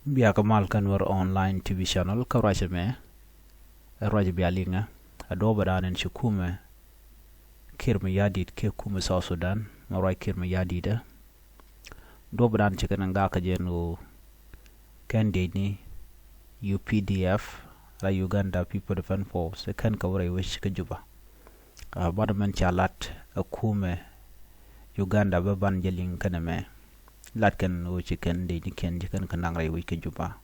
Bia kamal kanwar online TV channel ka ruac me ruac bialinga adoba danen ci kuumɛ kiir mayardit ke kuumɛ South Sudan maruac kiir mayardit doba dan ci kana nga ka jenu candidate ni UPDF la Uganda People Defense Force kan ka wara wish ka juba bada man chalat kuumɛ Uganda ba ban jelin kana me lat kan o chicken de ken kan nang rai wi ke juba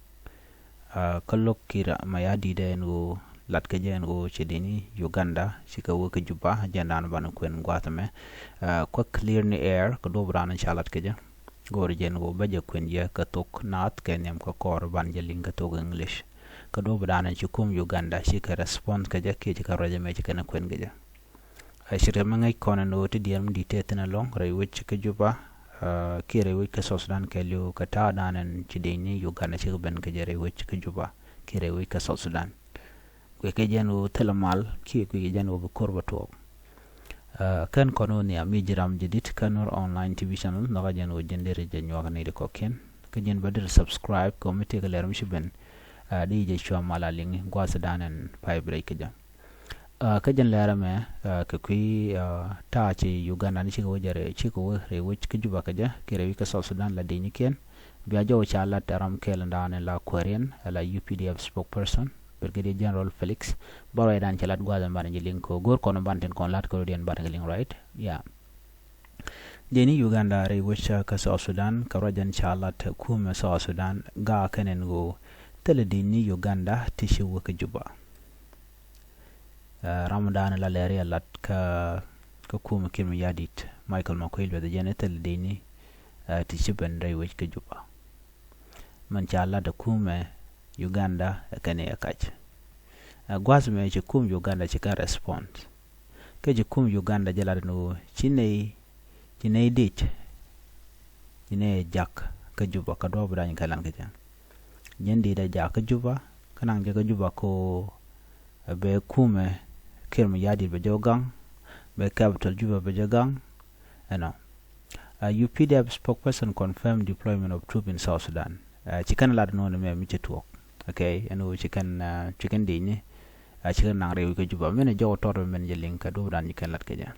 kallok kira mayadi de no lat ke jen o chidini Uganda chika wo ke juba jandan ban kwen gwatame ko clear ni air ko do bran chalat ke ja gor jen o baje kwen ya ka thoknath ken yam ko kor ban jelin ka to English ko do bran chikum Uganda chika response ke ja ke ka roje me chika na kwen ge ja shire mangai kono no ti diam di tetena long rai wi ke juba kire wik ka South Sudan kelyo ka ta danan chideni Uganda chik ben ka jere wik ka juba kire wik ka South Sudan we ke jenu telamal ki ku jenu bu korba to kan kono ni ami jiram jidit kanor online TV channel no ga jenu jendere je nyoga ne ko ken ka jen badir subscribe ko mete ga lerum shiben di je chwa mala lingi gwasa danan pay break ja ka jen larame ka kui ta ci Uganda ni chigo jare chigo re wich ka juba ka ja kire wi ka South Sudan la dini ken biya jo cha la taram kelanda ne la Korean la UPDF spokesperson Brigadier General Felix baro dan chalat gwazan ban jilin ko gor kono banten kon lat ko den ban jilin right yeah deni Uganda re wich ka South Sudan ka rajan chalat kuumɛ South Sudan ga kanen go tele dini Uganda tishi wo ka juba Ramadan la lere lat ka kuumɛ kiir mayardit Michael Makwil be jenetel dini tishiben rai wich ka juba man chala da kuumɛ Uganda kane akach gwaz me ci kuumɛ Uganda ci kan response ke ci kuumɛ Uganda jala no cinei dit cine jak ka juba ka do bran kalan ka jan jendi da jak ka juba kanang je ka juba ko be kuumɛ kiir mayardit be jogang be capital juba be jogang UPDF spokesperson confirmed deployment of troops in South Sudan chicken lad no me mi chetuok okay chicken dini chicken nang rewi ko juba men jo toro men jelin ka do dan chicken lad keja.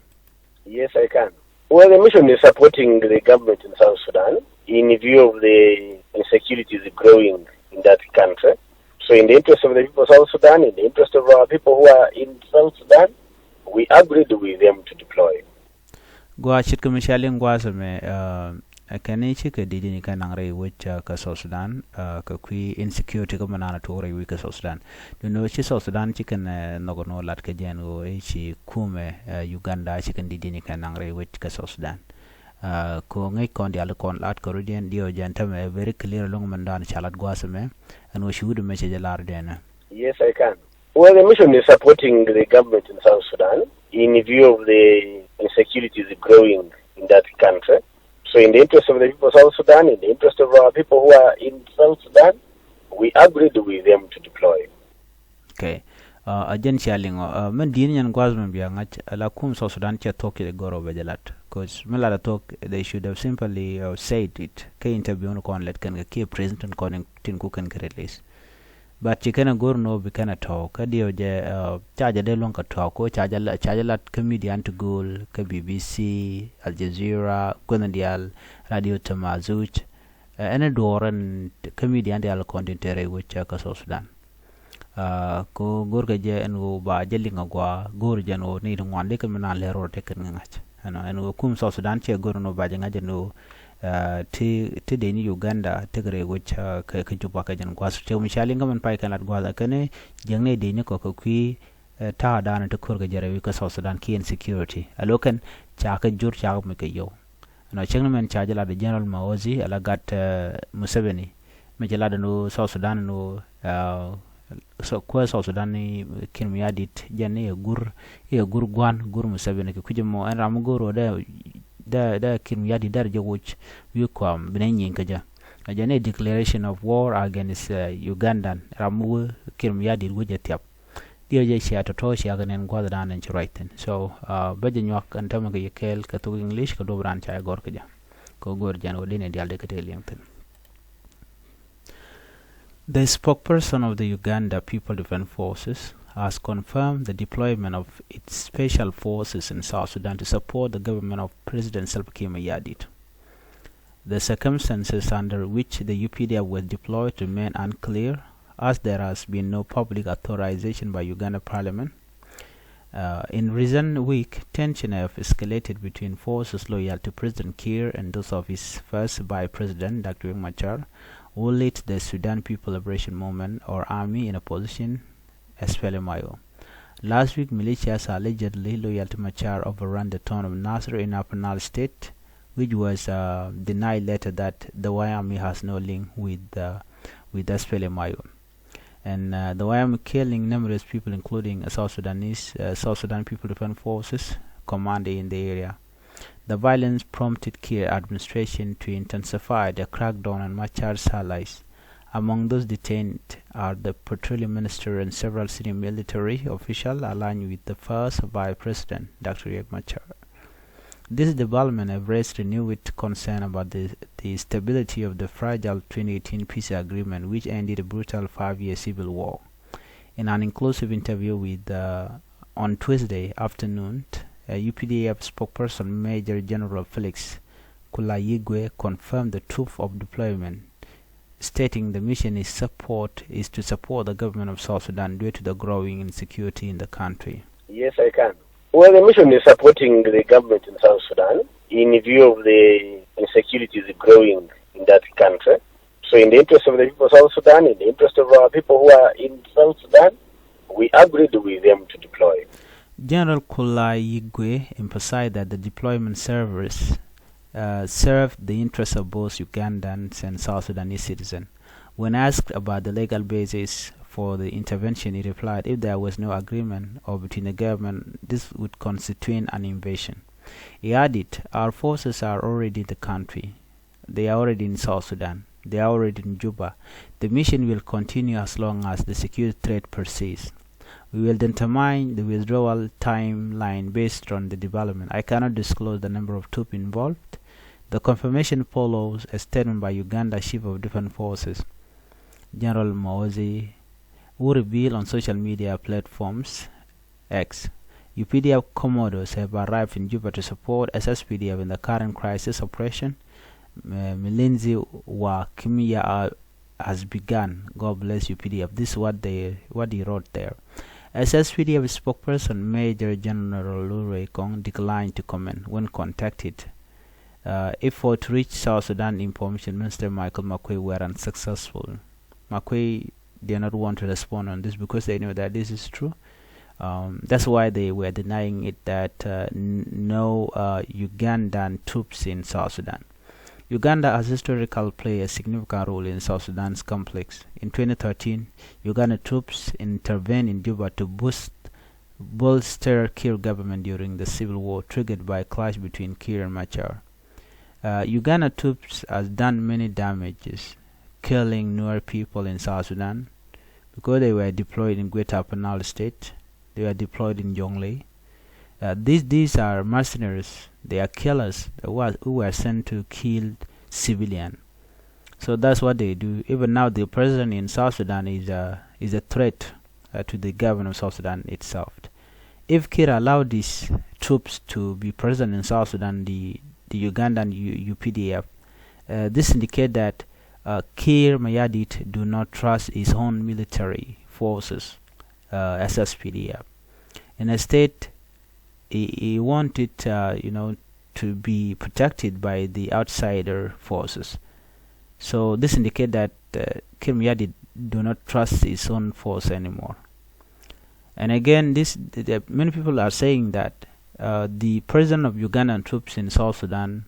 Yes, I can. Well, the mission is supporting the government in South Sudan in view of the insecurity is growing in that country. So in the interest of the people of South Sudan, in the interest of our people who are in South Sudan, we agreed with them to deploy. Gwa chit commercial gwa me kane chika didi ni kanang rai which ka South Sudan ka kui insecurity ka manana to rai ka South Sudan no chi South Sudan chicken no no lat ka jen o chi kuumɛ Uganda chicken didi ni kanang rai which ka South Sudan ko ngai kon dia kon lat ko rudien dio janta me very clear long mandan chalat gwa me and we should message lar dena. Yes, I can. Well, the mission is supporting the government in South Sudan in view of the insecurity is growing in that country. So in the interest of the people of South Sudan, in the interest of our people who are in South Sudan, we agreed with them to deploy. Okay. Ajen chalingo men din yan gwazmen biya ngach ala kum South Sudan che talk the goro bejalat cause mela talk they should have simply said it ke interview no kon let kan ke president kon tin ku kan release but chikena gor no be kana talk adio je charge de lon ka talk ko charge lat comedian to goal ka BBC Al Jazeera Gonadial Radio Tamazuch ene doran comedian de al content re which ka South Sudan ko gor ga je en go ba jeli ngwa gor jano ni ngwande ke mena lero te ken ngach en kum South Sudan che gor no ba janga jeno ti de ni Uganda te gre go cha ka juba ka jan gwas te misali ngam pai kan lat gwa ka ne jengne de ni ko kui ta da na te kor ga jere wi ka South Sudan ki insecurity alokan cha ka jur cha me ke yo chengna men cha jala de General Maozi ala gat Museveni me jala de no South Sudan no so kwa South Sudan ni kiir mayardit jenne e gur gwan gur Museveni ke kujemo an ram goro da kiir mayardit dar je wuch wi ko benen yin kaja ajane declaration of war against Ugandan ramu kiir mayardit wuje tiap dio je sia to shi aganen gwada dan en chiraiten so baje nyak an tamga yekel ka to English ka do bran cha gor kaja ko gor jan odine dialde ka te lienten The spokesperson of the Uganda People Defense Forces has confirmed the deployment of its special forces in South Sudan to support the government of President Kiir Mayardit. The circumstances under which the UPDF was deployed remain unclear, as there has been no public authorization by Uganda Parliament. In recent weeks, tension have escalated between forces loyal to President Kiir and those of his first Vice President, Dr. Machar, who led the Sudan People Liberation Movement or Army in opposition SPLMIO. Last week, militias allegedly loyal to Machar overran the town of Nasser in Upper Nile State, which was denied later that the Army has no link with SPLMIO. And the Army killing numerous people, including South Sudan People Defense Forces commander in the area. The violence prompted Kiir administration to intensify the crackdown on Machar's allies. Among those detained are the Petroleum Minister and several senior military officials aligned with the first Vice President, Dr. Machar. This development has raised renewed concern about the stability of the fragile 2018 peace agreement, which ended a brutal 5-year civil war. In an inclusive interview with on Tuesday afternoon, UPDF spokesperson Major General Felix Kulayigwe confirmed the truth of deployment, stating the mission is to support the government of South Sudan due to the growing insecurity in the country. Yes, I can. Well, the mission is supporting the government in South Sudan in view of the insecurity growing in that country. So in the interest of the people of South Sudan, in the interest of our people who are in South Sudan, we agreed with them to deploy. General Kulayigwe emphasized that the deployment served the interests of both Ugandans and South Sudanese citizens. When asked about the legal basis for the intervention, he replied, if there was no agreement or between the government, this would constitute an invasion. He added, our forces are already in the country. They are already in South Sudan. They are already in Juba. The mission will continue as long as the security threat persists. We will determine the withdrawal timeline based on the development. I cannot disclose the number of troops involved. The confirmation follows a statement by Uganda Chief of Defense Forces, General Mozi, who revealed on social media platforms X, UPDF commandos have arrived in Juba to support SSPDF in the current crisis operation. Milinzi wa Kimia has begun. God bless UPDF. This is what he wrote there. SSPDF spokesperson Major General Lurekong declined to comment when contacted. Effort to reach South Sudan Information Minister Michael Makwei were unsuccessful. Makwei did not want to respond on this because they knew that this is true. That's why they were denying it that no Ugandan troops in South Sudan. Uganda has historically played a significant role in South Sudan's conflicts. In 2013, Uganda troops intervened in Juba to bolster Kiir government during the civil war triggered by a clash between Kiir and Machar. Uganda troops has done many damages, killing Nuer people in South Sudan because they were deployed in Greater Upper Nile State. They were deployed in Jonglei. These are mercenaries. They are killers who were sent to kill civilians. So that's what they do. Even now, the president in South Sudan is a threat to the government of South Sudan itself. If Kiir allowed these troops to be present in South Sudan, the Ugandan UPDF, this indicates that Kiir Mayardit do not trust his own military forces, SSPDF. Instead, he wanted, to be protected by the outsider forces. So this indicates that Kiir Mayardit do not trust his own force anymore. And again, many people are saying that the presence of Ugandan troops in South Sudan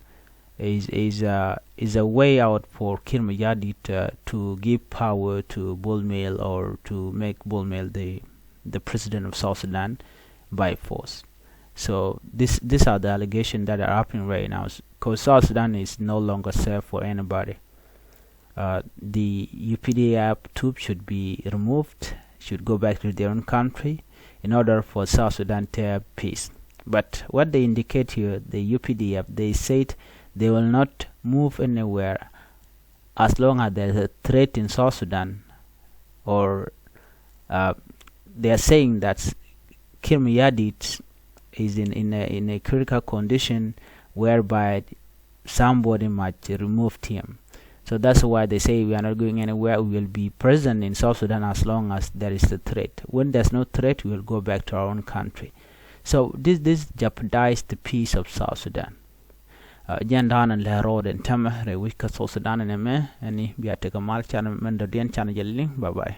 is a way out for Kiir Mayardit to give power to Bullmail or to make Bullmail the president of South Sudan by force. So these are the allegations that are happening right now, because South Sudan is no longer safe for anybody. The UPDF troops should be removed, should go back to their own country in order for South Sudan to have peace. But what they indicate here, the UPDF, they said they will not move anywhere as long as there is a threat in South Sudan. or they are saying that Kiir Mayardit is in a critical condition whereby somebody might remove him. So that's why they say we are not going anywhere. We will be present in South Sudan as long as there is a threat. When there's no threat, we will go back to our own country. So this jeopardized the peace of South Sudan. Jandan and Lero and Tamare, we South Sudan and me, and if you take a march and mend the channel. Bye bye.